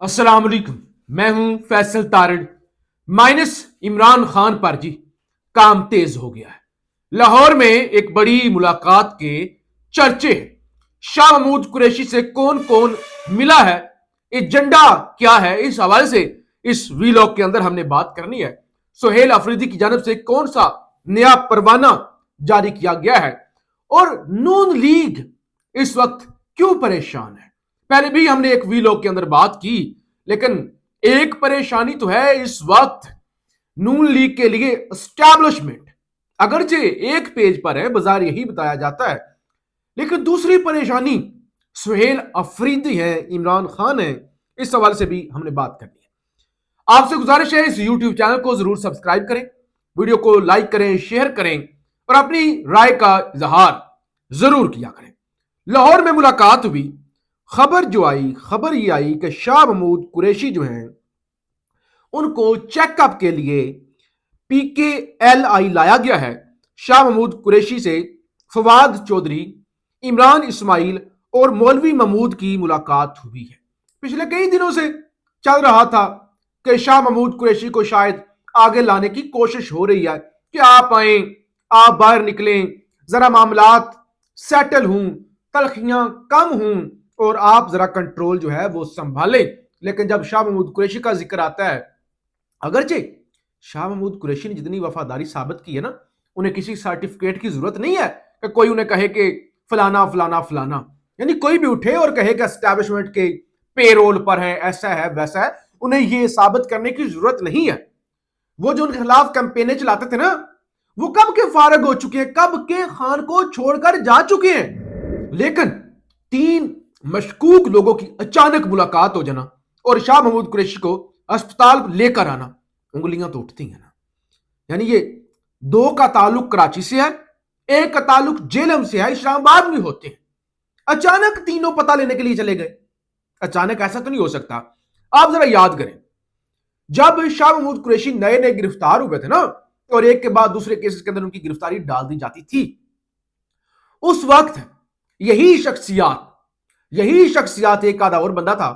अस्सलाम वालेकुम। मैं हूं फैसल तारड़। माइनस इमरान खान पर जी काम तेज हो गया है। लाहौर में एक बड़ी मुलाकात के चर्चे हैं। शाह महमूद कुरैशी से कौन कौन मिला है, एजेंडा क्या है, इस हवाले से इस वीलॉग के अंदर हमने बात करनी है। सुहेल अफरीदी की जानब से कौन सा नया परवाना जारी किया गया है और नून लीग इस वक्त क्यों परेशान है। पहले भी हमने एक वीलॉग के अंदर बात की, लेकिन एक परेशानी तो है इस वक्त नून लीग के लिए एस्टैब्लिशमेंट। अगरचे एक पेज पर है, बाजार यही बताया जाता है, लेकिन दूसरी परेशानी सुहेल अफरीदी है, इमरान खान है। इस सवाल से भी हमने बात करनी है। आपसे गुजारिश है इस यूट्यूब चैनल को जरूर सब्सक्राइब करें, वीडियो को लाइक करें, शेयर करें और अपनी राय का इजहार जरूर किया करें। लाहौर में मुलाकात हुई, खबर ये आई कि शाह महमूद कुरैशी जो हैं उनको चेकअप के लिए PKLI लाया गया है। शाह महमूद कुरैशी से फवाद चौधरी, इमरान इस्माइल और मौलवी महमूद की मुलाकात हुई है। पिछले कई दिनों से चल रहा था कि शाह महमूद कुरैशी को शायद आगे लाने की कोशिश हो रही है कि आप आए, आप बाहर निकलें, जरा मामलात सेटल हों, तलखियां कम हों और आप जरा कंट्रोल जो है वो संभालें। लेकिन जब शाह महमूद कुरैशी का जिक्र आता है, अगरचे शाह महमूद कुरैशी ने जितनी वफादारी साबित की है ना, उन्हें किसी सर्टिफिकेट की जरूरत नहीं है कि कोई उन्हें कहे कि फलाना फलाना फलाना, यानी कोई भी उठे और कहे कि एस्टैब्लिशमेंट के पेरोल पर है, ऐसा है वैसा है, उन्हें यह साबित करने की जरूरत नहीं है। वो जो उनके खिलाफ कैंपेनें चलाते थे ना, वो कब के फारग हो चुके हैं, कब के खान को छोड़कर जा चुके हैं। लेकिन 3 मशकूक लोगों की अचानक मुलाकात हो जाना और शाह महमूद कुरैशी को अस्पताल लेकर आना, उंगलियां तो उठती हैं ना। यानी ये 2 का ताल्लुक कराची से है, 1 का ताल्लुक जेलम से है, इस्लामाबाद में होते हैं। अचानक तीनों पता लेने के लिए चले गए। अचानक ऐसा तो नहीं हो सकता। आप जरा याद करें, जब शाह महमूद कुरैशी नए नए गिरफ्तार हुए थे ना, और एक के बाद दूसरे केसेस के अंदर उनकी गिरफ्तारी डाल दी जाती थी, उस वक्त यही शख्सियात एक आधा और बंदा था,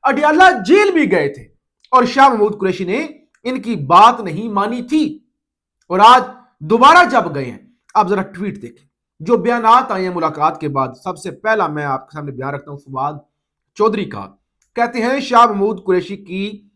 अडियाला जेल भी गए थे और शाह महमूद कुरैशी ने इनकी बात नहीं मानी थी। और आज दोबारा जब गए हैं, आप जरा ट्वीट देखें जो बयानात आए हैं मुलाकात के बाद। सबसे पहला मैं आपके सामने बयान रखता हूं फवाद चौधरी का। कहते हैं शाह महमूद कुरैशी की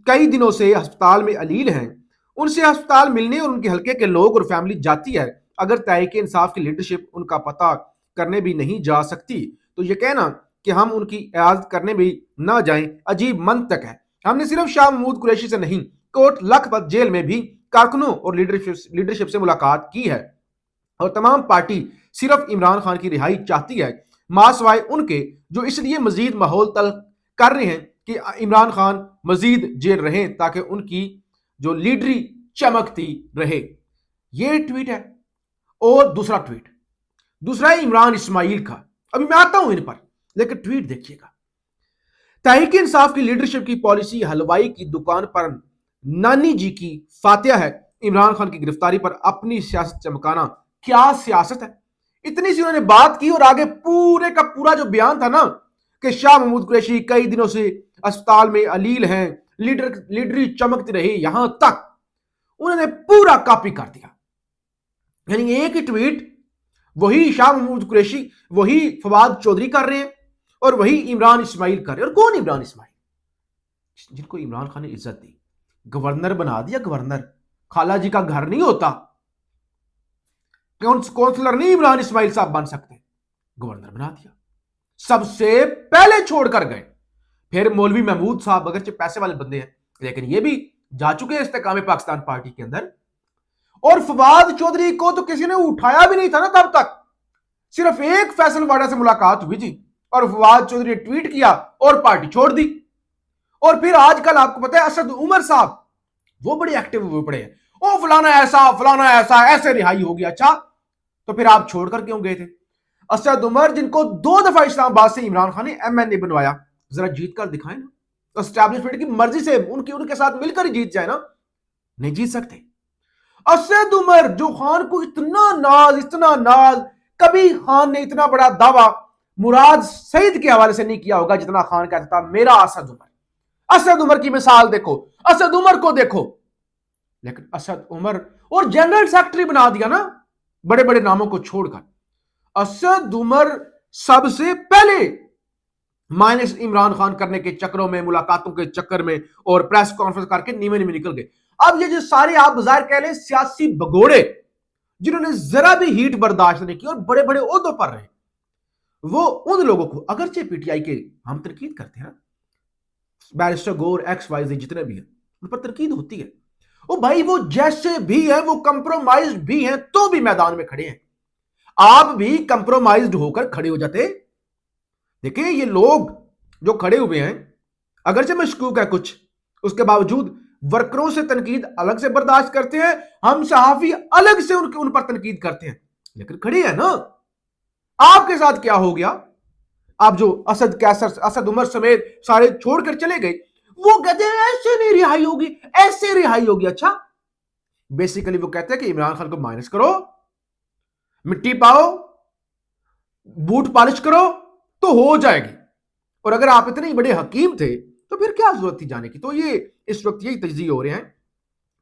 कई दिनों से अस्पताल में अलील हैं, उनसे अस्पताल मिलने और उनके हल्के के लोग और फैमिली जाती है। अगर तहरीक इंसाफ की लीडरशिप उनका पता करने भी नहीं जा सकती तो ये कहना कि हम उनकी इयादत करने भी ना जाएं अजीब मंतक है। हमने सिर्फ शाह महमूद कुरैशी से नहीं, कोट लखपत जेल में भी कारकुनों और लीडरशिप से मुलाकात की है और तमाम पार्टी सिर्फ इमरान खान की रिहाई चाहती है, मासवाए उनके जो इसलिए मजीद माहौल तल कर रहे हैं कि इमरान खान मजीद जेल रहे ताकि उनकी जो लीडरी चमकती रहे। ये ट्वीट है। और दूसरा है इमरान इस्माइल का। अभी मैं आता हूं इन पर, लेकिन ट्वीट देखिएगा। तहरीक इंसाफ की लीडरशिप की पॉलिसी हलवाई की दुकान पर नानी जी की फातिहा है। इमरान खान की गिरफ्तारी पर अपनी सियासत चमकाना, क्या सियासत है। इतनी सी उन्होंने बात की और आगे पूरे का पूरा जो बयान था ना कि शाह महमूद कुरैशी कई दिनों से अस्पताल में अलील हैं, लीडरी चमकती रही, यहां तक उन्होंने पूरा कॉपी कर दिया। यानी एक ही ट्वीट वही शाह महमूद कुरैशी, वही फवाद चौधरी कर रहे हैं और वही इमरान इस्माइल कर रहे हैं। और कौन इमरान इस्माइल? जिनको इमरान खान ने इज्जत दी, गवर्नर बना दिया। गवर्नर खाला जी का घर नहीं होता, काउंसलर नहीं इमरान इस्माइल साहब बन सकते, गवर्नर बना दिया। सबसे पहले छोड़कर गए। फिर मौलवी महमूद साहब अगरचे पैसे वाले बंदे हैं, लेकिन ये भी जा चुके हैं इस्तेकाम पाकिस्तान पार्टी के अंदर। और फवाद चौधरी को तो किसी ने उठाया भी नहीं था ना तब तक। सिर्फ एक फैसल वाडा से मुलाकात हुई थी और फवाद चौधरी ने ट्वीट किया और पार्टी छोड़ दी। और फिर आजकल आपको पता है असद उमर साहब, वो बड़े एक्टिव हुए पड़े हैं। ओ फलाना ऐसा ऐसे रिहाई हो गया। अच्छा, तो फिर आप छोड़कर क्यों गए थे? असद उमर जिनको 2 दफा इस्लामाबाद से इमरान खान ने MNA बनवाया, जरा जीत कर दिखाएं ना। एस्टैब्लिशमेंट की मर्जी से उनके साथ मिलकर जीत जाए ना, नहीं जीत सकते। असद उमर जो खान को इतना नाज, कभी खान ने इतना बड़ा दावा मुराद सईद के हवाले से नहीं किया होगा जितना खान कहता था मेरा असद उमर। असद उमर की मिसाल देखो, असद उमर को देखो। लेकिन असद उमर और जनरल सेक्रेटरी बना दिया ना, बड़े बड़े नामों को छोड़कर। असद उमर सबसे पहले माइनस इमरान खान करने के चक्करों में, मुलाकातों के चक्कर में और प्रेस कॉन्फ्रेंस करके नीवे नीवे निकल गए। अब ये जो सारे आप बाजार कह लें सियासी भगोड़े जिन्होंने जरा भी हीट बर्दाश्त नहीं की और बड़े बड़े ओहदों पर रहे, वो उन लोगों को, अगरचे पीटीआई के हम तनकीद करते हैं, बैरिस्टर गौर एक्स वाई जी जितने भी हैं उन पर तनकीद होती है, ओ भाई वो जैसे भी है वो कंप्रोमाइज भी हैं तो भी मैदान में खड़े हैं। आप भी कंप्रोमाइज्ड होकर खड़े हो जाते। देखिए ये लोग जो खड़े हुए हैं अगरचे मशकूक है कुछ, उसके बावजूद वर्करों से तनकीद अलग से बर्दाश्त करते हैं, हम सहाफी अलग से उन पर तनकीद करते हैं, लेकिन खड़े हैं ना। आपके साथ क्या हो गया? आप जो असद कैसर, असद उमर समेत सारे छोड़कर चले गए, वो कहते हैं ऐसे नहीं रिहाई होगी, ऐसे रिहाई होगी। अच्छा, बेसिकली वो कहते हैं कि इमरान खान को माइनस करो, मिट्टी पाओ, बूट पॉलिश करो तो हो जाएगी। और अगर आप इतने बड़े हकीम थे तो फिर क्या जरूरत थी जाने की? तो ये इस वक्त यही तजज़िये हो रहे हैं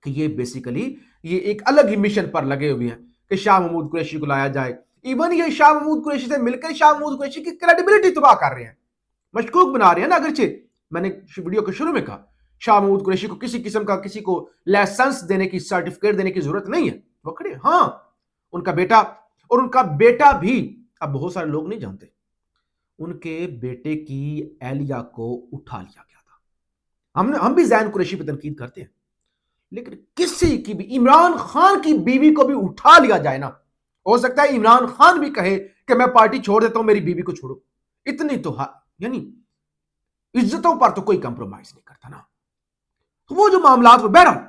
कि ये बेसिकली ये एक अलग ही मिशन पर लगे हुए हैं कि शाह महमूद कुरैशी को लाया जाए। इवन ये शाह महमूद कुरैशी से मिलकर शाह महमूद कुरैशी की क्रेडिबिलिटी तबाह कर रहे हैं, मशकूक बना रहे हैं ना। अगरचे मैंने वीडियो के शुरू में कहा शाह महमूद कुरैशी को किसी किस्म का, किसी को लाइसेंस देने की, सर्टिफिकेट देने की जरूरत नहीं है, वो खड़े। हाँ, उनका बेटा, और उनका बेटा भी, अब बहुत सारे लोग नहीं जानते, उनके बेटे की एहलिया को उठा लिया गया था। हम भी जैन कुरैशी पे तनकीद करते हैं, लेकिन किसी की भी, इमरान खान की बीवी को भी उठा लिया जाए ना, हो सकता है इमरान खान भी कहे कि मैं पार्टी छोड़ देता हूं, मेरी बीवी को छोड़ो। इतनी तो यानी इज्जतों पर तो कोई कंप्रोमाइज नहीं करता ना। तो वो जो मामला, बहरहाल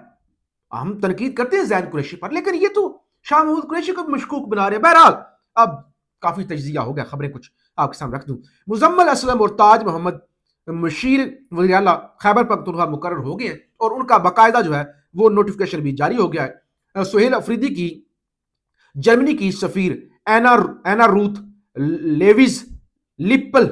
हम तनकीद करते हैं जैन कुरैशी पर, लेकिन ये तो शाह महमूद कुरैशी को मशकूक बना रहे हैं। बहरहाल अब काफी तजिया हो गया, खबरें कुछ आपके सामने रख दूं। मुजम्मल असलम और ताज मोहम्मद मशीर वज़ीर आला खैबर पख्तूनख्वा मुकर्रर हो गए हैं और उनका बाकायदा जो है वो नोटिफिकेशन भी जारी हो गया है। सुहेल अफरीदी की जर्मनी की सफीर एना रूथ लेविज लिप्पल,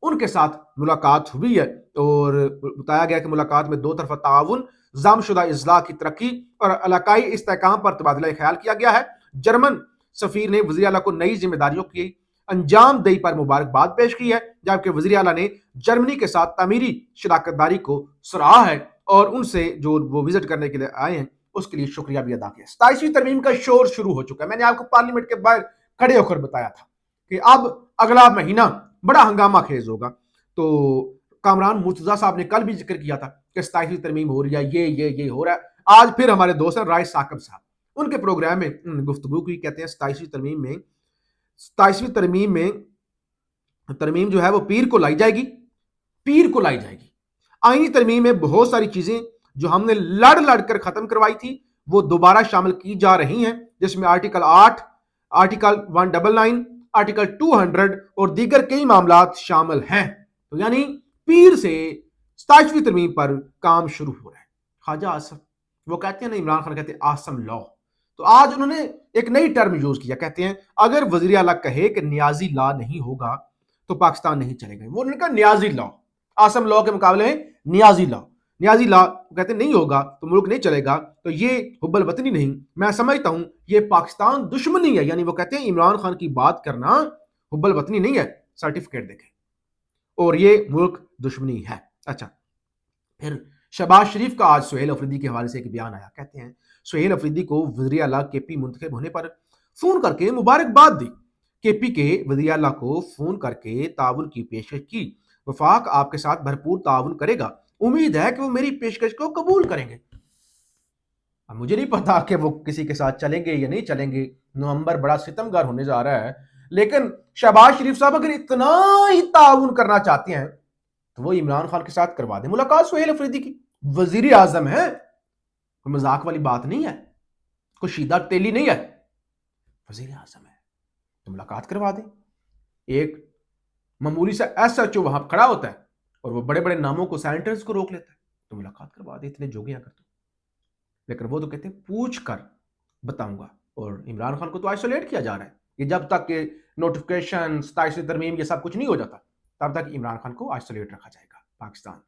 उनके साथ मुलाकात हुई है और बताया गया कि मुलाकात में दो तरफा ताउन, जामशुदा इजला की तरक्की और इलाकाई इस्तेहकाम पर तबादला ख्याल किया गया है। जर्मन सफीर ने वज़ीर आला को नई जिम्मेदारियों की अंजाम दही पर मुबारकबाद पेश की है, जबकि वज़ीर आला ने जर्मनी के साथ तामीरी शराकतदारी को सराहा है और उनसे जो वो विजिट करने के लिए आए हैं उसके लिए शुक्रिया भी अदा किया। 27वीं तरमीम का शोर शुरू हो चुका है। मैंने आपको पार्लियामेंट के बाहर खड़े होकर बताया था कि अब अगला महीना बड़ा हंगामा खेज होगा। तो कामरान मुर्तजा साहब ने कल भी जिक्र किया था कि 27वीं तरमीम हो रही है, ये हो रहा है। आज फिर हमारे दोस्त हैं राय साकब साहब, उनके प्रोग्राम में गुफ्तगू की, कहते हैं 27वीं तरमीम में तरमीम जो है वो पीर को लाई जाएगी। आईनी तरमीम में बहुत सारी चीजें जो हमने लड़ कर खत्म करवाई थी वो दोबारा शामिल की जा रही हैं, जिसमें आर्टिकल 8, आर्टिकल 199, आर्टिकल 200 और दीगर कई मामला शामिल हैं। तो यानी पीर से 27वीं तरमीम पर काम शुरू हो रहा है। ख्वाजा आसम, वो कहते हैं ना, इमरान खान कहते हैं आसम लॉ। तो आज उन्होंने एक नई टर्म यूज किया, कहते हैं अगर वज़ीर आला कहे कि नियाजी लॉ नहीं होगा तो पाकिस्तान नहीं चलेगा। वो उन्होंने कहा नियाजी लॉ, आसम लॉ के मुकाबले में नियाजी लॉ कहते नहीं होगा तो मुल्क नहीं चलेगा। तो ये हुब्बल वतनी नहीं, मैं समझता हूं ये पाकिस्तान दुश्मनी है। यानी वो कहते हैं इमरान खान की बात करना हुब्बल वतनी नहीं है, सर्टिफिकेट देखें, और ये मुल्क दुश्मनी है। अच्छा, फिर शहबाज शरीफ का आज सुहेल अफरीदी के हवाले से एक बयान आया। कहते हैं सुहेल अफरीदी को वज़ीर आला केपी मुंतखब होने पर फोन करके मुबारकबाद दी। केपी के वज़ीर आला को फोन करके ताउन की पेशकश की। वफाक आपके साथ भरपूर ताउन करेगा, उम्मीद है कि वो मेरी पेशकश को कबूल करेंगे। अब मुझे नहीं पता कि वो किसी के साथ चलेंगे या नहीं चलेंगे, नवंबर बड़ा सितमगार होने जा रहा है, लेकिन शहबाज शरीफ साहब अगर इतना ही ताउन करना चाहते हैं तो वो इमरान खान के साथ करवा दें मुलाकात सुहेल अफरीदी की। वजीर आजम है, कोई मजाक वाली बात नहीं है, कोई शीदा तेली नहीं है, वजीर आजम है, तो मुलाकात करवा दें। एक मामूली सा एसएचओ वहां खड़ा होता है और वो बड़े बड़े नामों को, सैनिटर्स को रोक लेता है, तो मुलाकात करवा दे, इतने जोगियां कर दो। लेकिन वो तो कहते हैं पूछ कर बताऊंगा, और इमरान खान को तो आइसोलेट किया जा रहा है। کہ جب تک کہ نوٹیفکیشن 27 ترمیم یہ سب کچھ نہیں ہو جاتا تب تک عمران خان کو آئسولیٹ رکھا جائے گا. پاکستان.